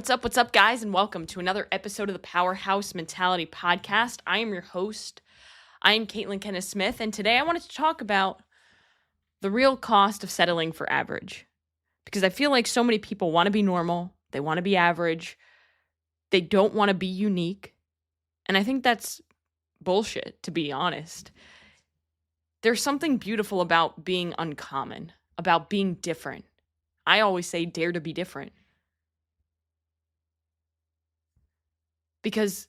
What's up, guys, and welcome to another episode of the Powerhouse Mentality podcast. I am your host. I am Caitlin Kenneth Smith, and today I wanted to talk about the real cost of settling for average. Because I feel like so many people want to be normal, they want to be average, they don't want to be unique, and I think that's bullshit, to be honest. There's something beautiful about being uncommon, about being different. I always say, dare to be different. Because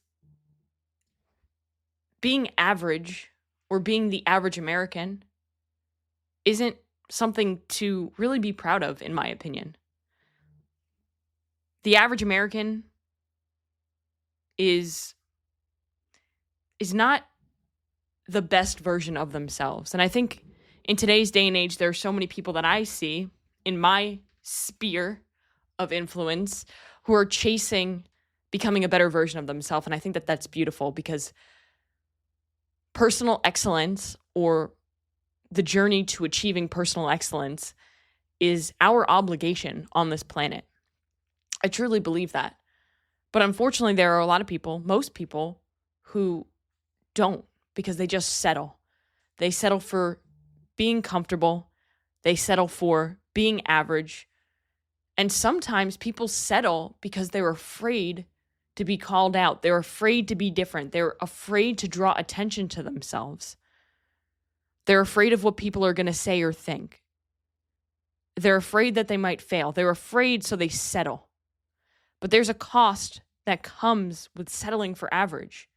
being average or being the average American isn't something to really be proud of, in my opinion. The average American is not the best version of themselves. And I think in today's day and age, there are so many people that I see in my sphere of influence who are chasing becoming a better version of themselves. And I think that that's beautiful because personal excellence, or the journey to achieving personal excellence, is our obligation on this planet. I truly believe that. But unfortunately, there are a lot of people, most people, who don't, because they just settle. They settle for being comfortable. They settle for being average. And sometimes people settle because they're afraid to be called out. They're afraid to be different. They're afraid to draw attention to themselves. They're afraid of what people are going to say or think. They're afraid that they might fail. They're afraid, so they settle. But there's a cost that comes with settling for average.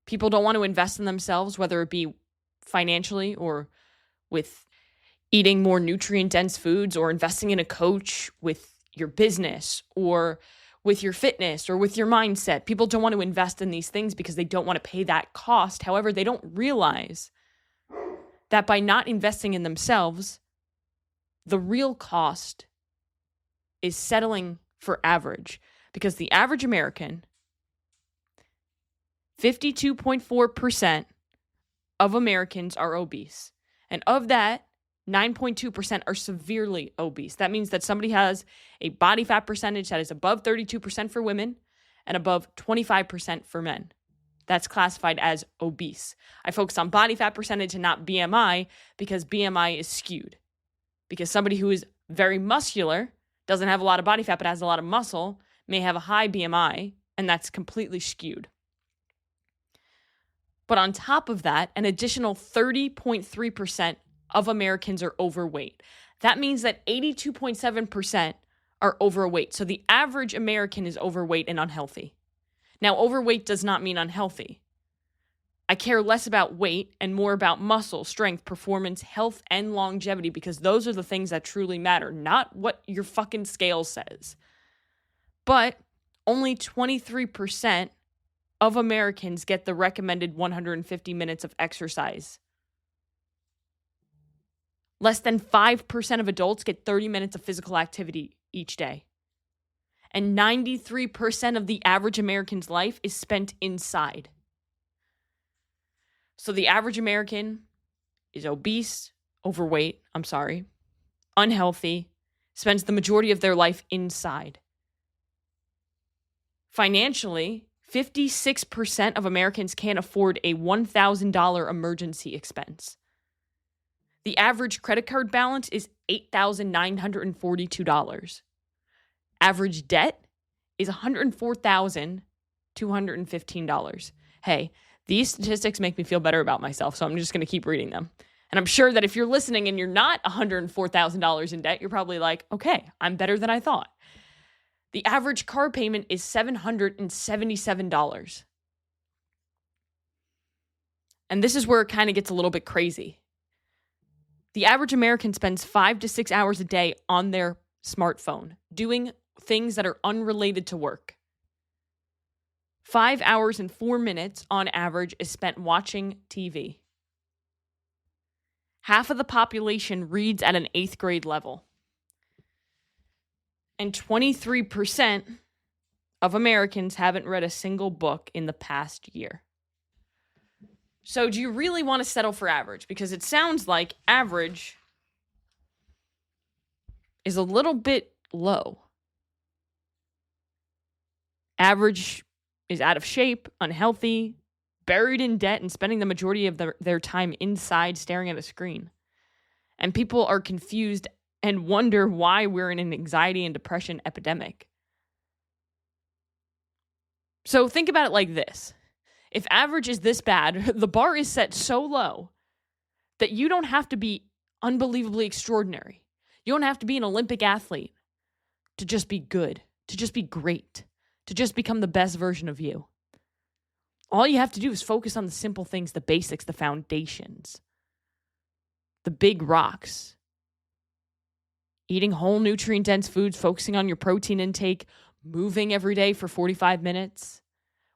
People don't want to invest in themselves, whether it be financially or with eating more nutrient-dense foods, or investing in a coach with your business, or with your fitness, or with your mindset. People don't want to invest in these things because they don't want to pay that cost. However, they don't realize that by not investing in themselves, the real cost is settling for average. Because the average American, 52.4% of Americans are obese. And of that, 9.2% are severely obese. That means that somebody has a body fat percentage that is above 32% for women and above 25% for men. That's classified as obese. I focus on body fat percentage and not BMI because BMI is skewed. Because somebody who is very muscular, doesn't have a lot of body fat but has a lot of muscle, may have a high BMI, and that's completely skewed. But on top of that, an additional 30.3% of Americans are overweight. That means that 82.7% are overweight. So the average American is overweight and unhealthy. Now, overweight does not mean unhealthy. I care less about weight and more about muscle, strength, performance, health, and longevity, because those are the things that truly matter, not what your fucking scale says. But only 23% of Americans get the recommended 150 minutes of exercise. Less than 5% of adults get 30 minutes of physical activity each day. And 93% of the average American's life is spent inside. So the average American is obese, unhealthy, spends the majority of their life inside. Financially, 56% of Americans can't afford a $1,000 emergency expense. The average credit card balance is $8,942. Average debt is $104,215. Hey, these statistics make me feel better about myself, so I'm just going to keep reading them. And I'm sure that if you're listening and you're not $104,000 in debt, you're probably like, okay, I'm better than I thought. The average car payment is $777. And this is where it kind of gets a little bit crazy. The average American spends 5 to 6 hours a day on their smartphone doing things that are unrelated to work. 5 hours and 4 minutes on average is spent watching TV. Half of the population reads at an 8th grade level. And 23% of Americans haven't read a single book in the past year. So do you really want to settle for average? Because it sounds like average is a little bit low. Average is out of shape, unhealthy, buried in debt, and spending the majority of their time inside staring at a screen. And people are confused and wonder why we're in an anxiety and depression epidemic. So think about it like this. If average is this bad, the bar is set so low that you don't have to be unbelievably extraordinary. You don't have to be an Olympic athlete to just be good, to just be great, to just become the best version of you. All you have to do is focus on the simple things, the basics, the foundations, the big rocks. Eating whole nutrient-dense foods, focusing on your protein intake, moving every day for 45 minutes,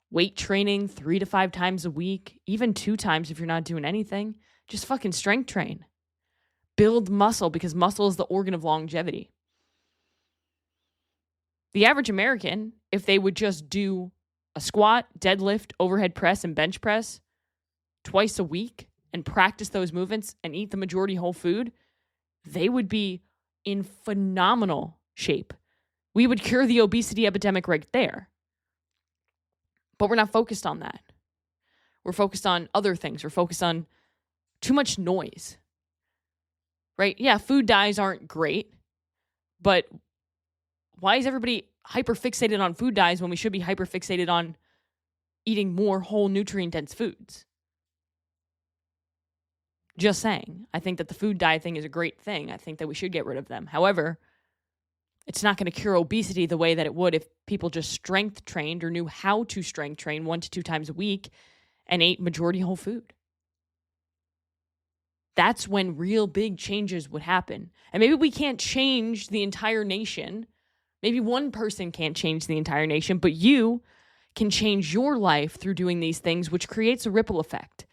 weight training 3 to 5 times a week, even 2 times if you're not doing anything. Just fucking strength train. Build muscle, because muscle is the organ of longevity. The average American, if they would just do a squat, deadlift, overhead press, and bench press twice a week and practice those movements and eat the majority whole food, they would be in phenomenal shape. We would cure the obesity epidemic right there. But we're not focused on that. We're focused on other things. We're focused on too much noise, right? Yeah, food dyes aren't great, but why is everybody hyper-fixated on food dyes when we should be hyper-fixated on eating more whole nutrient-dense foods? Just saying. I think that the food dye thing is a great thing. I think that we should get rid of them. However, it's not going to cure obesity the way that it would if people just strength trained or knew how to strength train 1 to 2 times a week and ate majority whole food. That's when real big changes would happen. And maybe we can't change the entire nation. Maybe one person can't change the entire nation, but you can change your life through doing these things, which creates a ripple effect.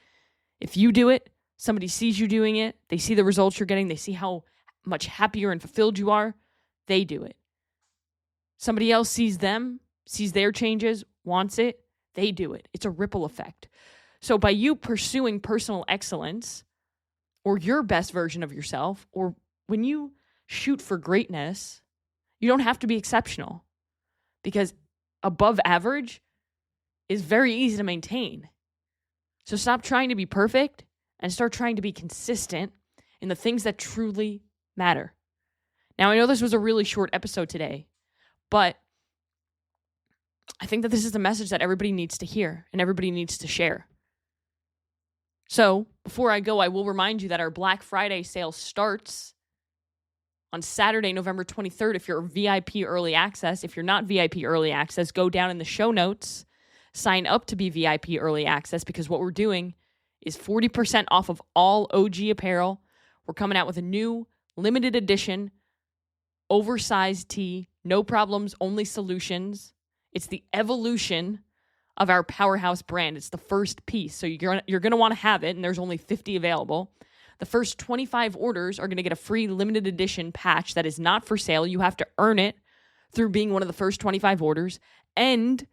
If you do it, somebody sees you doing it, they see the results you're getting, they see how much happier and fulfilled you are, they do it. Somebody else sees them, sees their changes, wants it, they do it. It's a ripple effect. So by you pursuing personal excellence or your best version of yourself, or when you shoot for greatness, you don't have to be exceptional, because above average is very easy to maintain. So stop trying to be perfect and start trying to be consistent in the things that truly matter. Now, I know this was a really short episode today, but I think that this is a message that everybody needs to hear and everybody needs to share. So before I go, I will remind you that our Black Friday sale starts on Saturday, November 23rd. If you're VIP early access, if you're not VIP early access, go down in the show notes, sign up to be VIP early access, because what we're doing is 40% off of all OG apparel. We're coming out with a new limited edition oversized tee, no problems, only solutions. It's the evolution of our Powerhouse brand. It's the first piece. So you're going to want to have it, and there's only 50 available. The first 25 orders are going to get a free limited edition patch that is not for sale. You have to earn it through being one of the first 25 orders. And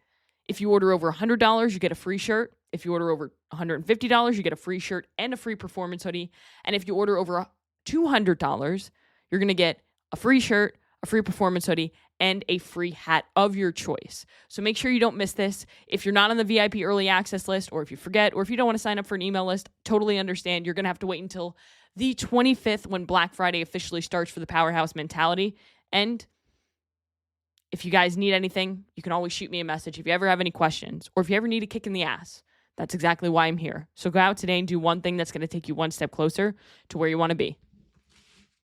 if you order over $100, you get a free shirt. If you order over $150, you get a free shirt and a free performance hoodie. And if you order over $200, you're going to get a free shirt, a free performance hoodie, and a free hat of your choice. So make sure you don't miss this. If you're not on the VIP early access list, or if you forget, or if you don't want to sign up for an email list, totally understand. You're going to have to wait until the 25th when Black Friday officially starts for the Powerhouse Mentality. And if you guys need anything, you can always shoot me a message if you ever have any questions, or if you ever need a kick in the ass. That's exactly why I'm here. So go out today and do one thing that's going to take you one step closer to where you want to be.